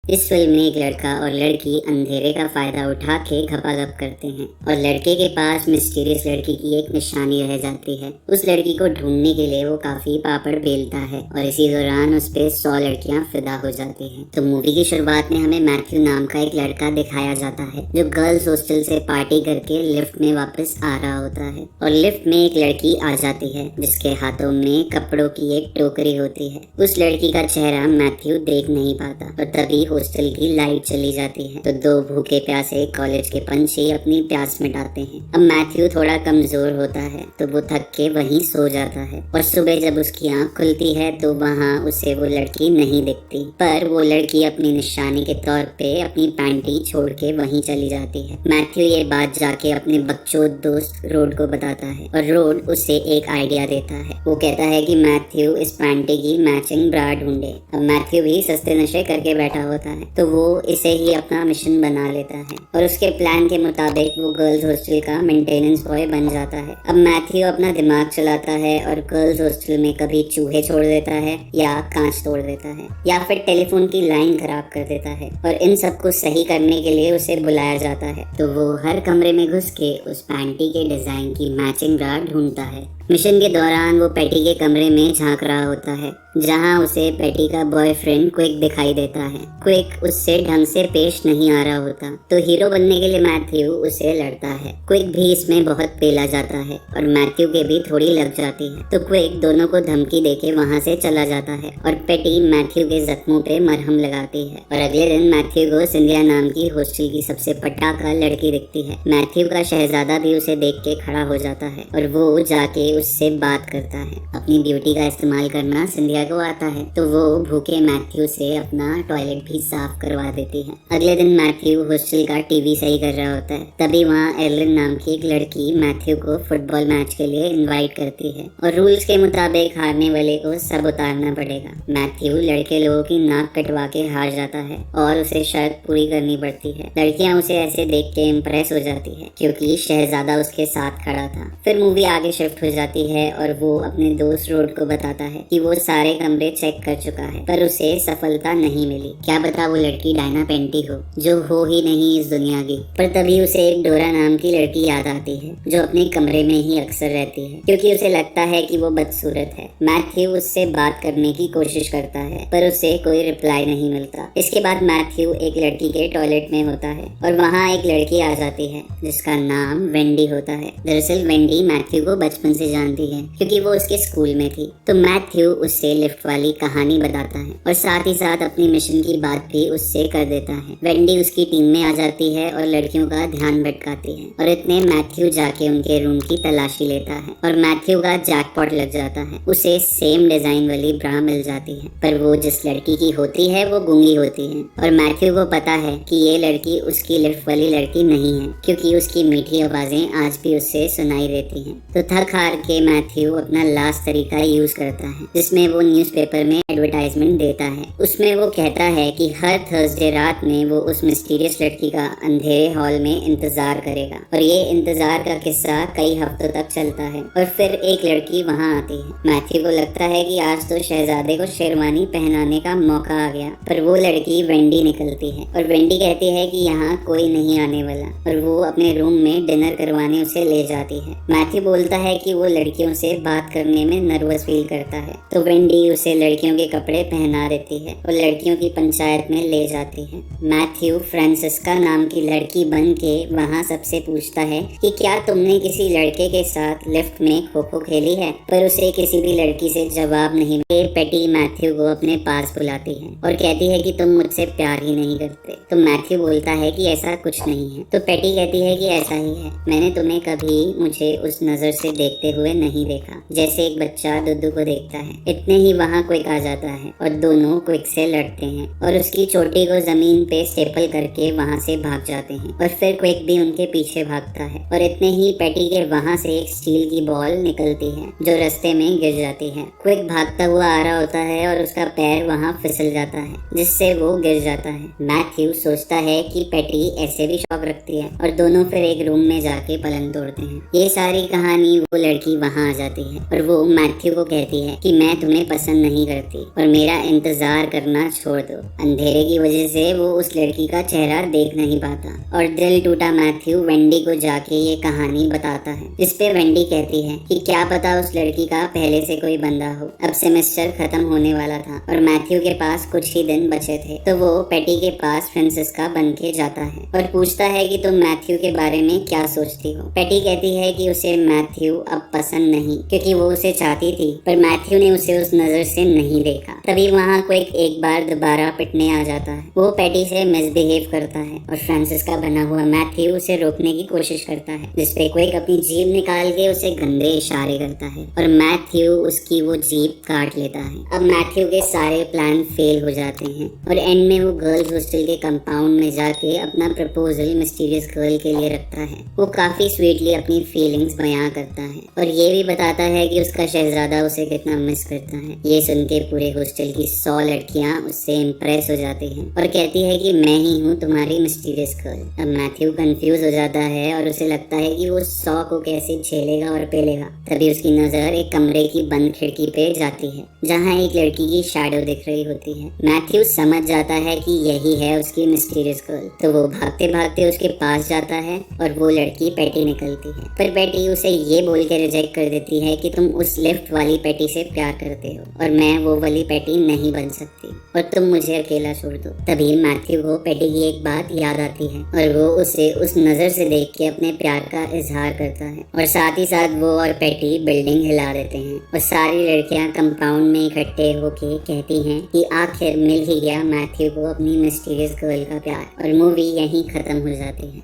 इस फिल्म में एक लड़का और लड़की अंधेरे का फायदा उठा के घपाघप करते हैं और लड़के के पास मिस्टीरियस लड़की की एक निशानी रह जाती है। उस लड़की को ढूंढने के लिए वो काफी पापड़ बेलता है और इसी दौरान उस पे 100 लड़कियां फिदा हो जाती हैं। तो मूवी की शुरुआत में हमें मैथ्यू नाम का एक लड़का दिखाया जाता है जो गर्ल्स हॉस्टल से पार्टी करके लिफ्ट में वापस आ रहा होता है और लिफ्ट में एक लड़की आ जाती है जिसके हाथों में कपड़ों की एक टोकरी होती है। उस लड़की का चेहरा मैथ्यू देख नहीं पाता और तभी हॉस्टल की लाइट चली जाती है तो दो भूखे प्यासे कॉलेज के पंछी अपनी प्यास मिटाते हैं। अब मैथ्यू थोड़ा कमजोर होता है तो वो थक के वहीं सो जाता है और सुबह जब उसकी आंख खुलती है तो वहाँ उसे वो लड़की नहीं दिखती, पर वो लड़की अपनी निशानी के तौर पे अपनी पैंटी छोड़ के वहीं चली जाती है। मैथ्यू ये बात जाके अपने बकचोद दोस्त रोड को बताता है और रोड उसे एक आइडिया देता है। वो कहता है कि मैथ्यू इस पैंटी की मैचिंग ब्रा ढूंढे। अब मैथ्यू भी सस्ते नशे करके बैठा होता है तो वो इसे ही अपना मिशन बना लेता है और उसके प्लान के मुताबिक वो गर्ल्स हॉस्टल का मेंटेनेंस बॉय बन जाता है। अब मैथ्यू अपना दिमाग चलाता है और गर्ल्स हॉस्टल में कभी चूहे छोड़ देता है या कांच तोड़ देता है या फिर टेलीफोन की लाइन खराब कर देता है और इन सब को सही करने के लिए उसे बुलाया जाता है। तो वो हर कमरे में घुस के उस पैंटी के डिजाइन की मैचिंग ब्रा ढूंढता है। मिशन के दौरान वो पैटी के कमरे में झांक रहा होता है जहां उसे पैटी का बॉयफ्रेंड क्विक दिखाई देता है। क्विक उससे ढंग से पेश नहीं आ रहा होता तो हीरो बनने के लिए मैथ्यू उसे लड़ता है। क्विक भी इसमें बहुत पेला जाता है और मैथ्यू के भी थोड़ी लग जाती है तो क्विक दोनों को धमकी देके वहां से चला जाता है और पैटी मैथ्यू के जख्मों पे मरहम लगाती है। और अगले दिन मैथ्यू को सिंधिया नाम की हॉस्टल की सबसे पटाखा लड़की दिखती है। मैथ्यू का शहजादा भी उसे देख के खड़ा हो जाता है और वो जाके उससे बात करता है। अपनी ब्यूटी का इस्तेमाल करना सिंधिया को आता है तो वो भूखे मैथ्यू से अपना टॉयलेट भी साफ करवा देती है। अगले दिन मैथ्यू हॉस्टल का टीवी सही कर रहा होता है तभी वहाँ एलिन नाम की एक लड़की मैथ्यू को फुटबॉल मैच के लिए इनवाइट करती है और रूल्स के मुताबिक हारने वाले को सब उतारना पड़ेगा। मैथ्यू लड़के लोगों की नाक कटवा के हार जाता है और उसे शर्त पूरी करनी पड़ती है। लड़कियां उसे ऐसे देख के इम्प्रेस हो जाती है क्योंकि शहजादा उसके साथ खड़ा था। फिर मूवी आगे शिफ्ट हो जाती है और वो अपने दोस्त रोड को बताता है कि वो सारे कमरे चेक कर चुका है पर उसे सफलता नहीं मिली। क्या पता वो लड़की डायना पेंटी हो जो हो ही नहीं इस दुनिया की। पर तभी उसे एक डोरा नाम की लड़की याद आती है जो अपने कमरे में ही अक्सर रहती है क्योंकि उसे लगता है कि वो बदसूरत है। मैथ्यू उससे बात करने की कोशिश करता है पर उसे कोई रिप्लाई नहीं मिलता। इसके बाद मैथ्यू एक लड़की के टॉयलेट में होता है और वहाँ एक लड़की आ जाती है जिसका नाम वेंडी होता है। दरअसल वेंडी मैथ्यू को बचपन से जानती है क्योंकि वो उसके स्कूल में थी। तो मैथ्यू उससे लिफ्ट वाली कहानी बताता है और साथ ही साथ अपनी मिशन की बात भी उससे कर देता है। वेंडी उसकी टीम में आ जाती है और लड़कियों का ध्यान भटकाती है और इतने मैथ्यू जाके उनके रूम की तलाशी लेता है और मैथ्यू का जैकपॉट लग जाता है। उसे सेम डिजाइन वाली ब्रा मिल जाती है पर वो जिस लड़की की होती है वो गूंगी होती है और मैथ्यू को पता है कि ये लड़की उसकी लिफ्ट वाली लड़की नहीं है क्योंकि उसकी मीठी आवाजें आज भी उससे सुनाई देती हैं। तो थक हार के मैथ्यू अपना लास्ट तरीका यूज करता है जिसमें वो न्यूज़पेपर में एडवर्टाइजमेंट देता है। उसमें वो कहता है कि हर थर्सडे रात में वो उस मिस्टीरियस लड़की का अंधेरे हॉल में इंतजार करेगा और ये इंतजार का किस्सा कई हफ्तों तक चलता है और फिर एक लड़की वहाँ आती है। मैथ्यू को लगता है कि आज तो शहजादे को शेरवानी पहनाने का मौका आ गया पर वो लड़की वेंडी निकलती है और वेंडी कहती है कि यहाँ कोई नहीं आने वाला और वो अपने रूम में डिनर करवाने उसे ले जाती है। मैथ्यू बोलता है कि वो लड़कियों से बात करने में नर्वस फील करता है तो वेंडी उसे लड़कियों के कपड़े पहना देती है और लड़कियों की पंचायत में ले जाती है। मैथ्यू फ्रांसिस्का नाम की लड़की बन के वहाँ सबसे पूछता है कि क्या तुमने किसी लड़के के साथ लिफ्ट में खो खो खेली है, पर उसे किसी भी लड़की से जवाब नहीं मिले। पैटी मैथ्यू को अपने पास बुलाती है और कहती है कि तुम मुझसे प्यार ही नहीं करते। तो मैथ्यू बोलता है कि ऐसा कुछ नहीं है। तो पैटी कहती है कि ऐसा ही है, मैंने तुम्हें कभी मुझे उस नजर से देखते हुए नहीं देखा जैसे एक बच्चा दुद्दू को देखता है। इतने ही वहाँ क्विक आ जाता है और दोनों क्विक से लड़ते हैं और उसकी चोटी को जमीन पे स्टेपल करके वहाँ से भाग जाते हैं और फिर क्विक भी उनके पीछे भागता है और इतने ही पैटी के वहाँ से एक स्टील की बॉल निकलती है जो रास्ते में गिर जाती है। क्विक भागता हुआ आ रहा होता है और उसका पैर वहाँ फिसल जाता है जिससे वो गिर जाता है। मैथ्यू सोचता है कि पैटी ऐसे भी शौक रखती है और दोनों फिर एक रूम में जाके पलंग तोड़ते हैं। ये सारी कहानी वो लड़की वहाँ आ जाती है और वो मैथ्यू को कहती है कि मैं तुम्हें पसंद नहीं करती और मेरा इंतजार करना छोड़ दो। अंधेरे की वजह से वो उस लड़की का चेहरा देख नहीं पाता और दिल टूटा मैथ्यू वेंडी को जाके ये कहानी बताता है, जिसपे वेंडी कहती है कि क्या पता उस लड़की का पहले से कोई बंदा हो। अब सेमेस्टर खत्म होने वाला था और मैथ्यू के पास कुछ ही दिन बचे थे, तो वो पेटी के पास फ्रांसिस्का बन के जाता है और पूछता है कि तुम मैथ्यू के बारे में क्या सोचती हो। पेटी कहती है कि उसे मैथ्यू अब पसंद नहीं, क्योंकि वो उसे चाहती थी पर मैथ्यू ने उसे उस नजर से नहीं देखा। तभी वहाँ कोई एक बार दोबारा पिटने आ जाता है। वो पेटी से मिसबिहेव करता है और फ्रांसिस्का बना हुआ मैथ्यू उसे रोकने की कोशिश करता है, जिसपे क्विक अपनी जीभ निकाल के उसे गंदे इशारे करता है और मैथ्यू उसकी वो जीभ काट लेता है। अब मैथ्यू के सारे प्लान फेल हो जाते हैं और एंड में वो गर्ल्स हॉस्टल के कंपाउंड में जाके अपना प्रपोजल मिस्टीरियस गर्ल के लिए रखता है। वो काफी स्वीटली अपनी फीलिंग्स बयां करता है और ये भी बताता है कि उसका शहजादा उसे कितना मिस करता है। ये सुन के पूरे हॉस्टल की 100 लड़कियां उससे इम्प्रेस हो जाती हैं और कहती है कि मैं ही हूँ तुम्हारी मिस्टीरियस गर्ल। अब मैथ्यू कंफ्यूज हो जाता है और उसे लगता है कि वो 100 को कैसे झेलेगा और पेलेगा। तभी उसकी नजर एक कमरे की बंद खिड़की पे जाती है, जहाँ एक लड़की की शैडो दिख रही होती है। मैथ्यू समझ जाता है कि यही है उसकी मिस्टीरियस गर्ल, तो वो भागते भागते उसके पास जाता है और वो लड़की पेटी निकलती है। पर पेटी उसे ये बोल के रिजेक्ट कर देती है कि तुम उस लिफ्ट वाली पेटी से प्यार करते हो और मैं वो वाली पेटी नहीं बन सकती और तुम मुझे अकेला छोड़ दो। तभी मैथ्यू को पेटी की एक बात याद आती है और वो उसे उस नजर से देख के अपने प्यार का इजहार करता है और साथ ही साथ वो और पेटी बिल्डिंग हिला देते हैं और सारी लड़कियां कंपाउंड में इकट्ठे होके कहती हैं कि आखिर मिल ही गया मैथ्यू को अपनी मिस्टीरियस गर्ल का प्यार, और मूवी यहीं खत्म हो जाती है।